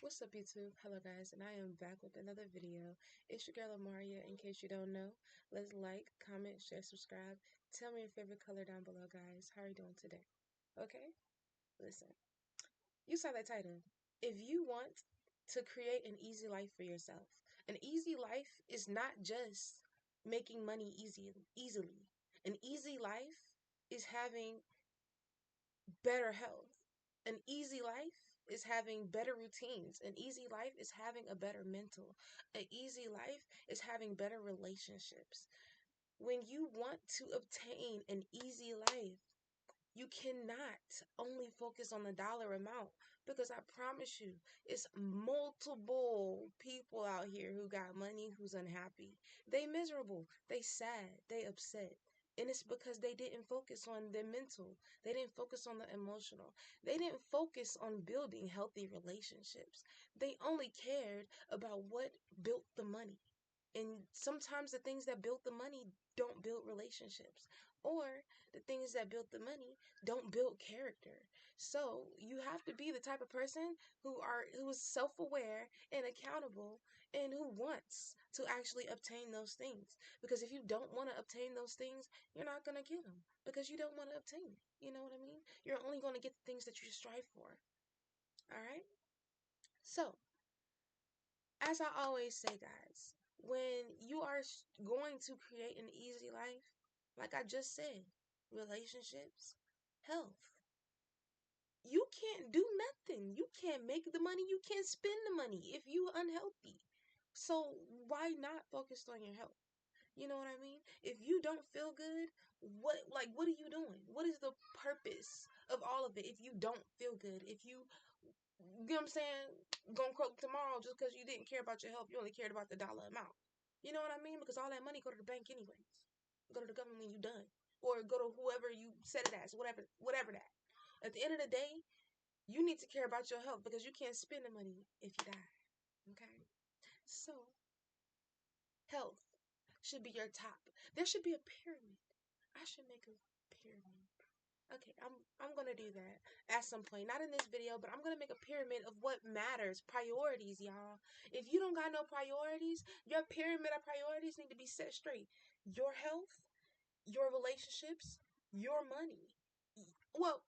What's up, YouTube? Hello, guys, and I am back with another video. It's your girl Amaria. In case you don't know, let's like, comment, share, subscribe. Tell me your favorite color down below, guys. How are you doing today? Okay? Listen, you saw that title. If you want to create an easy life for yourself, an easy life is not just making money easily. An easy life is having better health. An easy life is having better routines. An easy life is having a better mental. An easy life is having better relationships. When you want to obtain an easy life, you cannot only focus on the dollar amount because I promise you, it's multiple people out here who got money who's unhappy. They miserable, they sad, they upset. And it's because they didn't focus on their mental. They didn't focus on the emotional. They didn't focus on building healthy relationships. They only cared about what built the money. And sometimes the things that build the money don't build relationships, or the things that build the money don't build character. So you have to be the type of person who is self-aware and accountable and who wants to actually obtain those things. Because if you don't want to obtain those things, you're not going to get them because you don't want to obtain it. You know what I mean? You're only going to get the things that you strive for. All right? So, as I always say, guys, when you are going to create an easy life, like I just said, relationships, health, you can't do nothing. You can't make the money. You can't spend the money if you unhealthy. So why not focus on your health? You know what I mean? If you don't feel good, what are you doing? What is the purpose of all of it if you don't feel good? If you know what I'm saying, gonna croak tomorrow just because you didn't care about your health, you only cared about the dollar amount. You know what I mean? Because all that money go to the bank anyways. Go to the government when you done. Or go to whoever you set it as, whatever that. At the end of the day, you need to care about your health because you can't spend the money if you die. Okay? So, health should be your top. There should be a pyramid. I should make a pyramid. Okay, I'm gonna do that at some point. Not in this video, but I'm gonna make a pyramid of what matters. Priorities, y'all. If you don't got no priorities, your pyramid of priorities need to be set straight. Your health, your relationships, your money. Well,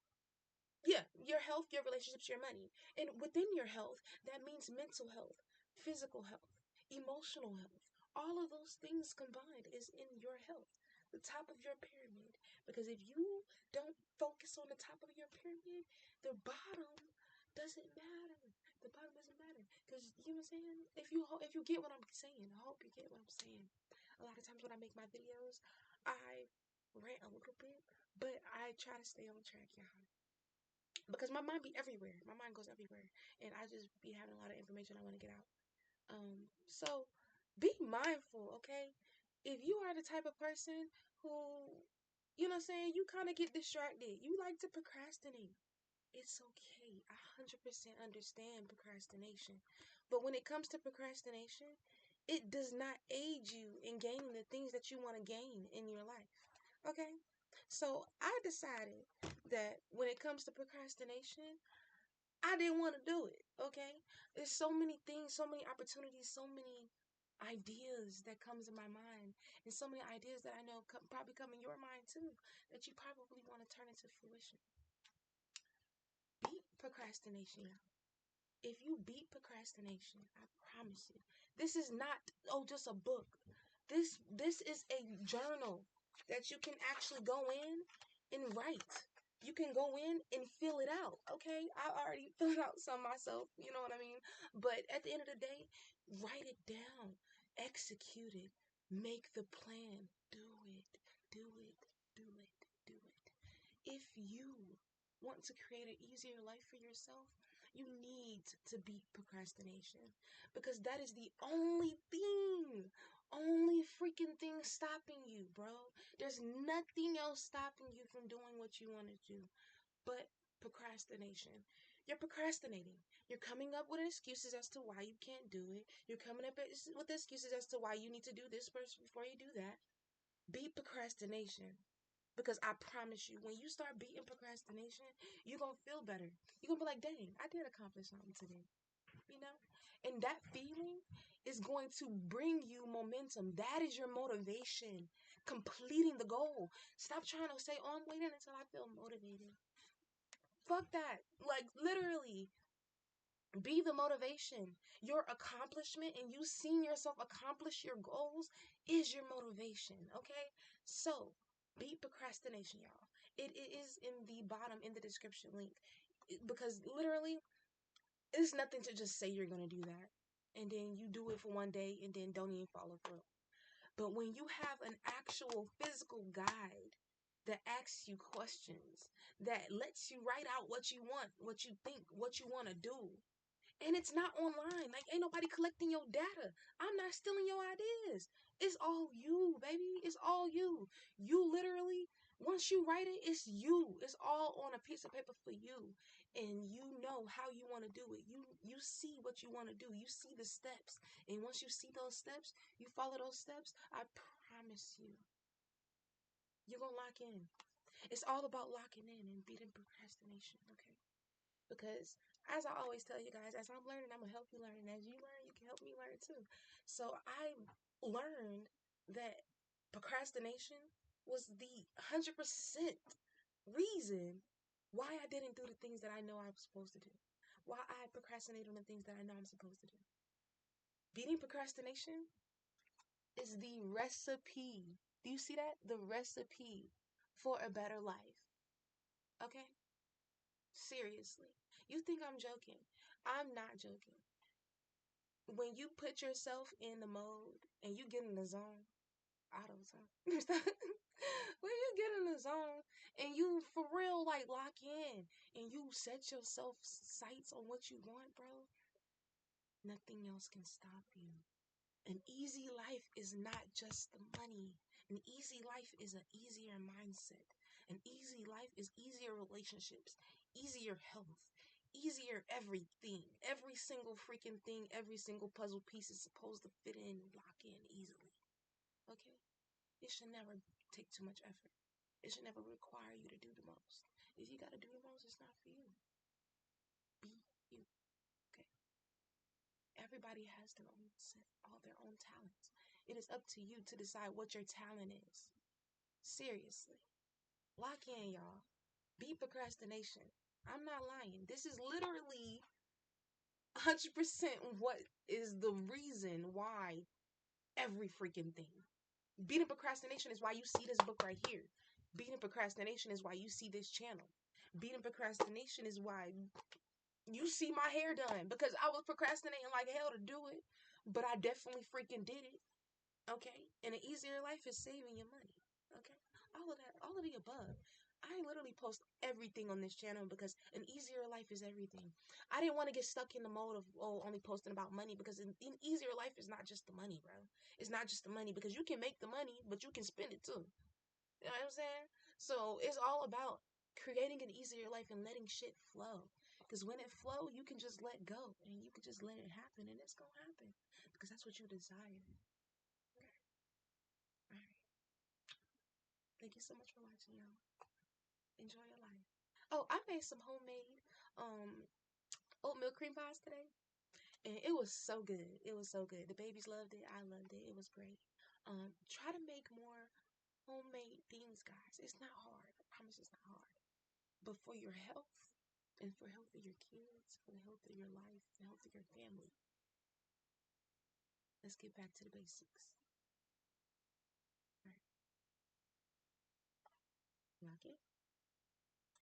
yeah, your health, your relationships, your money. And within your health, that means mental health, physical health, emotional health. All of those things combined is in your health, the top of your pyramid. Because if you don't focus on the top of your pyramid, the bottom doesn't matter. The bottom doesn't matter. Because you know what I'm saying? If you get what I'm saying, I hope you get what I'm saying. A lot of times when I make my videos, I rant a little bit, but I try to stay on track, y'all, because my mind be everywhere. My mind goes everywhere, and I just be having a lot of information I want to get out. So be mindful, okay? If you are the type of person who, you know what I'm saying, you kind of get distracted, you like to procrastinate. It's okay. I 100% understand procrastination. But when it comes to procrastination, it does not aid you in gaining the things that you want to gain in your life. Okay? So I decided that when it comes to procrastination, I didn't want to do it. Okay? There's so many things, so many opportunities, so many ideas that comes in my mind, and so many ideas that I know probably come in your mind too, that you probably want to turn into fruition. Beat procrastination, y'all. If you beat procrastination, I promise you, this is not just a book. This is a journal that you can actually go in and write. You can go in and fill it out. Okay, I already filled out some myself. You know what I mean? But at the end of the day, write it down, execute it, make the plan, do it, do it, do it, do it. If you want to create an easier life for yourself, you need to beat procrastination, because that is the only freaking thing stopping you, bro. There's nothing else stopping you from doing what you want to do but procrastination. You're procrastinating. You're coming up with excuses as to why you can't do it. You're coming up with excuses as to why you need to do this first before you do that. Beat procrastination. Because I promise you, when you start beating procrastination, you're going to feel better. You're going to be like, dang, I did accomplish something today. you know? And that feeling is going to bring you momentum. That is your motivation, completing the goal. Stop trying to say, oh, I'm waiting until I feel motivated. Fuck that. Like, literally, be the motivation. Your accomplishment and you seeing yourself accomplish your goals is your motivation, okay? So, beat procrastination, y'all. It is in the bottom in the description link. Because literally, it's nothing to just say you're going to do that. And then you do it for one day and then don't even follow through. But when you have an actual physical guide that asks you questions, that lets you write out what you want, what you think, what you want to do, and it's not online. Like, ain't nobody collecting your data. I'm not stealing your ideas. It's all you, baby. It's all you. You literally, once you write it, it's you. It's all on a piece of paper for you. And you know how you want to do it. You see what you want to do. You see the steps. And once you see those steps, you follow those steps, I promise you, you're going to lock in. It's all about locking in and beating procrastination, okay? Because as I always tell you guys, as I'm learning, I'm gonna help you learn. And as you learn, you can help me learn too. So I learned that procrastination was the 100% reason why I didn't do the things that I know I was supposed to do. Why I procrastinate on the things that I know I'm supposed to do. Beating procrastination is the recipe. Do you see that? The recipe for a better life. Okay? Seriously. You think I'm joking? I'm not joking. When you put yourself in the mode and you get in the zone, auto zone. When you get in the zone and you for real like lock in and you set yourself sights on what you want, bro, nothing else can stop you. An easy life is not just the money. An easy life is an easier mindset. An easy life is easier relationships, easier health, easier everything. Every single freaking thing, every single puzzle piece is supposed to fit in, lock in easily. Okay? It should never take too much effort. It should never require you to do the most. If you gotta do the most, it's not for you. Be you. Okay? Everybody has their own set, all their own talents. It is up to you to decide what your talent is. Seriously. Lock in, y'all. Beat procrastination. I'm not lying. This is literally 100% what is the reason why every freaking thing. Beating procrastination is why you see this book right here. Beating procrastination is why you see this channel. Beating procrastination is why you see my hair done because I was procrastinating like hell to do it, but I definitely freaking did it. Okay? And an easier life is saving your money. Okay? All of that, all of the above. I literally post everything on this channel because an easier life is everything. I didn't want to get stuck in the mode of, oh, only posting about money because an easier life is not just the money, bro. It's not just the money because you can make the money, but you can spend it too. You know what I'm saying? So it's all about creating an easier life and letting shit flow. Because when it flow, you can just let go and you can just let it happen and it's going to happen because that's what you desire. Okay. All right. Thank you so much for watching, y'all. Enjoy your life. Oh, I made some homemade oatmeal cream pies today, and it was so good. It was so good. The babies loved it. I loved it. It was great. Try to make more homemade things, guys. It's not hard. I promise it's not hard. But for your health and for health of your kids, for the health of your life, the health of your family, let's get back to the basics. All right. Lock it.